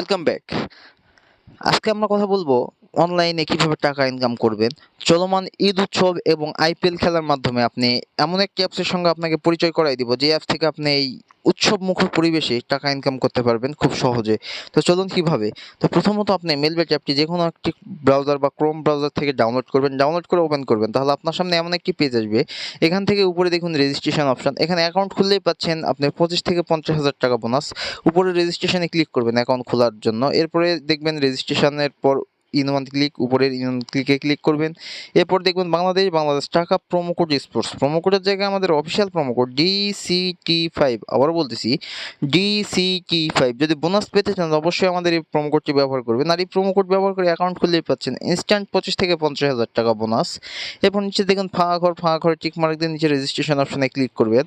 Welcome back. আজকে আমরা কথা বলবো অনলাইনে কিভাবে টাকা ইনকাম করবেন। চলমান ঈদ উৎসব এবং আইপিএল খেলার মাধ্যমে আপনি এমন একটি অ্যাপসের সঙ্গে আপনাকে পরিচয় করাই দিব, যে অ্যাপ থেকে আপনি এই উৎসব মুখর পরিবেশে টাকা ইনকাম করতে পারবেন খুব সহজে। তো চলুন কিভাবে। তো প্রথমত আপনি মেলবেট অ্যাপটি যে কোনো একটি ব্রাউজার বা ক্রোম ব্রাউজার থেকে ডাউনলোড করবেন, ডাউনলোড করে ওপেন করবেন। তাহলে আপনার সামনে এমন একটি পেজ আসবে। এখান থেকে উপরে দেখুন রেজিস্ট্রেশন অপশন, এখানে অ্যাকাউন্ট খুললেই পাচ্ছেন আপনি 25 থেকে 50,000 টাকা বোনাস। উপরে রেজিস্ট্রেশনে ক্লিক করবেন অ্যাকাউন্ট খোলার জন্য। এরপরে দেখবেন রেজিস্ট্রেশনের পর ইন ওয়ান ক্লিক, উপরের ইন ওয়ান ক্লিকে ক্লিক করবেন। এরপর দেখবেন বাংলাদেশ টাকা প্রোমো কোড স্পোর্টস, প্রোমো কোডের জায়গায় আমাদের অফিসিয়াল প্রোমো কোড DCT5, আবারও বলতেছি DCT5। যদি বোনাস পেতে চান অবশ্যই আমাদের এই প্রোমো কোডটি ব্যবহার করবেন। আর এই প্রোমো কোড ব্যবহার করে অ্যাকাউন্ট খুললেই পাচ্ছেন ইনস্ট্যান্ট 25 থেকে 50,000 টাকা বোনাস। এরপর নিচে দেখুন ফাঁকা ঘরে টিক মার্ক দিয়ে নিচে রেজিস্ট্রেশন অপশনে ক্লিক করবেন।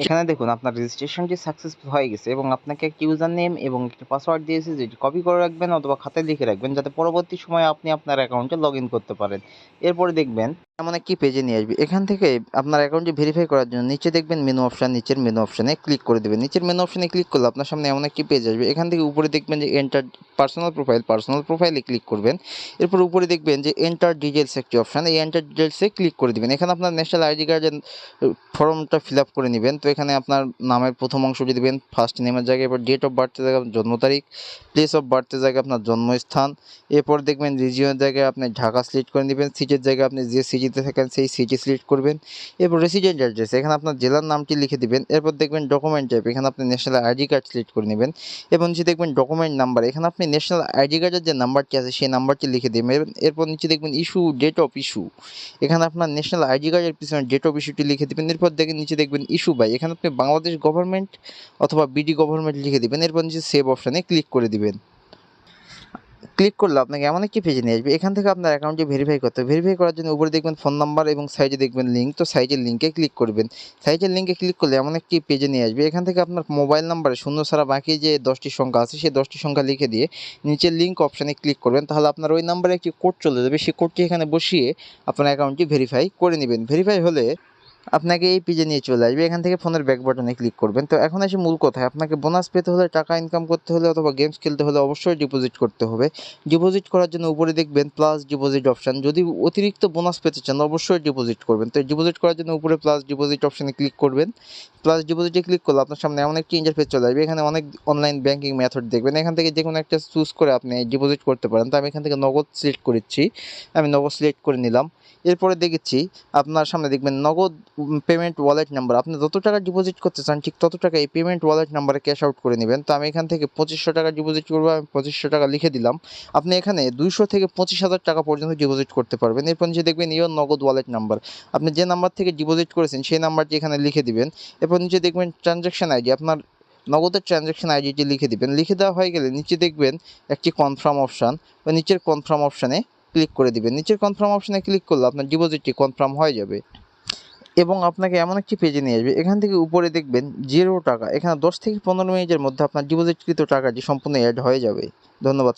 এখানে দেখুন আপনার রেজিস্ট্রেশনটি সাকসেসফুল হয়ে গেছে এবং আপনাকে একটি ইউজার নেম এবং একটি পাসওয়ার্ড দিয়েছে, যেটি কপি করে রাখবেন অথবা খাতায় লিখে রাখবেন, যাতে পরবর্তী সময়ে আপনি আপনার অ্যাকাউন্টে লগ ইন করতে পারেন। এরপরে দেখবেন এমন একটি পেজে নিয়ে আসবে। এখান থেকে আপনার অ্যাকাউন্টটি ভেরিফাই করার জন্য নিচে দেখবেন মেনু অপশন, নিচের মেনু অপশনে ক্লিক করে দেবেন। নিচের মেনু অপশনে ক্লিক করলে আপনার সামনে এমন একটি পেজ আসবে। এখান থেকে উপরে দেখবেন যে এন্টার পার্সোনাল প্রোফাইলে ক্লিক করবেন। এরপর উপরে দেখবেন যে এন্টার ডিটেলস একটি অপশন, এই এন্টার ডিটেলসে ক্লিক করে দেবেন। এখানে আপনার ন্যাশনাল আইডি কার্ডের ফর্মটা ফিল আপ করে নেবেন। তো এখানে আপনার নামের প্রথম অংশটি দেবেন ফার্স্ট নেমের জায়গায়, এরপর ডেট অফ বার্থের জায়গায় জন্ম তারিখ, প্লেস অফ বার্থের জায়গায় আপনার জন্মস্থান। এরপর দেখবেন রিজিয়নের জায়গায় আপনি ঢাকা সিলেক্ট করে নেবেন, সিটির জায়গায় আপনি যে সিটিতে থাকেন সেই সিটি সিলেক্ট করবেন। এরপর রেসিডেন্ট অ্যাড্রেস, এখানে আপনার জেলার নামটি লিখে দিবেন। এরপর দেখবেন ডকুমেন্ট টাইপ, এখানে আপনি ন্যাশনাল আইডি কার্ড সিলেক্ট করে নেবেন। এবং নিচে দেখবেন ডকুমেন্ট নাম্বার, এখানে আপনি ন্যাশনাল আইডি কার্ডের যে নাম্বারটি আছে সেই নাম্বারটি লিখে দেবেন। এরপর নিচে দেখবেন ইস্যু, ডেট অফ ইস্যু, এখানে আপনার ন্যাশনাল আইডি কার্ডের পিছনে ডেট অফ ইস্যুটি লিখে দেবেন। এরপর দেখেন নিচে দেখবেন ইস্যু বাই, এখানে আপনি বাংলাদেশ গভর্নমেন্ট অথবা বিডি গভর্নমেন্ট লিখে দিবেন। এরপর নিচে সেভ অপশানে ক্লিক করে দিবেন। ক্লিক করলে আপনাকে এমন একটি পেজে নিয়ে আসবে। এখান থেকে আপনার অ্যাকাউন্টটি ভেরিফাই করতে হবে। ভেরিফাই করার জন্য উপরে দেখবেন ফোন নাম্বার এবং সাইডে দেখবেন লিঙ্ক। তো সাইটের লিঙ্কে ক্লিক করবেন। সাইটের লিঙ্কে ক্লিক করলে এমন একটি পেজে নিয়ে আসবে। এখান থেকে আপনার মোবাইল নাম্বারে শূন্য ছাড়া বাকি যে 10টি সংখ্যা আছে সেই 10টি সংখ্যা লিখে দিয়ে নিচের লিঙ্ক অপশানে ক্লিক করবেন। তাহলে আপনার ওই নাম্বারে একটি কোড চলে যাবে। সেই কোডটি এখানে বসিয়ে আপনার অ্যাকাউন্টটি ভেরিফাই করে নেবেন। ভেরিফাই হলে আপনাকে এই পেজে নিয়ে চলে আসবে। এখান থেকে ফোনের ব্যাক বাটনে ক্লিক করবেন। তো এখন আসে মূল কথায়, আপনাকে বোনাস পেতে হলে, টাকা ইনকাম করতে হলে অথবা গেমস খেলতে হলে অবশ্যই ডিপোজিট করতে হবে। ডিপোজিট করার জন্য উপরে দেখবেন প্লাস ডিপোজিট অপশান, যদি অতিরিক্ত বোনাস পেতে চান অবশ্যই ডিপোজিট করবেন। তো ডিপোজিট করার জন্য উপরে প্লাস ডিপোজিট অপশানে ক্লিক করবেন। প্লাস ডিপোজিটে ক্লিক করলে আপনার সামনে এমন একটি ইন্টারফেস চলে আসবে। এখানে অনেক অনলাইন ব্যাঙ্কিং মেথড দেখবেন, এখান থেকে যে কোনো একটা চুজ করে আপনি ডিপোজিট করতে পারেন। তো আমি এখান থেকে নগদ সিলেক্ট করেছি, আমি নগদ সিলেক্ট করে নিলাম। এরপরে দেখেছি আপনার সামনে দেখবেন নগদ পেমেন্ট ওয়ালেট নাম্বার, আপনি যত টাকা ডিপোজিট করতে চান ঠিক তত টাকা এই পেমেন্ট ওয়ালেট নাম্বারে ক্যাশ আউট করে নেবেন। তো আমি এখান থেকে 2500 টাকা ডিপোজিট করবো, আমি 2500 টাকা লিখে দিলাম। আপনি এখানে 200 থেকে 25,000 টাকা পর্যন্ত ডিপোজিট করতে পারবেন। এরপর নিচে দেখবেন ইওর নগদ ওয়ালেট নাম্বার, আপনি যে নাম্বার থেকে ডিপোজিট করেছেন সেই নাম্বারটি এখানে লিখে দিবেন। এরপর নিচে দেখবেন ট্রানজ্যাকশন আইডি, আপনার নগদের ট্রানজ্যাকশন আইডিটি লিখে দিবেন। লিখে দেওয়া হয়ে গেলে নিচে দেখবেন একটি কনফার্ম অপশান, বা নিচের কনফার্ম অপশানে ক্লিক করে দিবেন। নিচের কনফার্ম অপশানে ক্লিক করলে আপনার ডিপোজিটটি কনফার্ম হয়ে যাবে এবং আপনাকে এমন একটি পেজে নিয়ে আসবে। এখান থেকে উপরে দেখবেন 0 টাকা, এখানে 10 থেকে 15 মিনিটের মধ্যে আপনার ডিপোজিটকৃত টাকাটি সম্পূর্ণ অ্যাড হয়ে যাবে। ধন্যবাদ।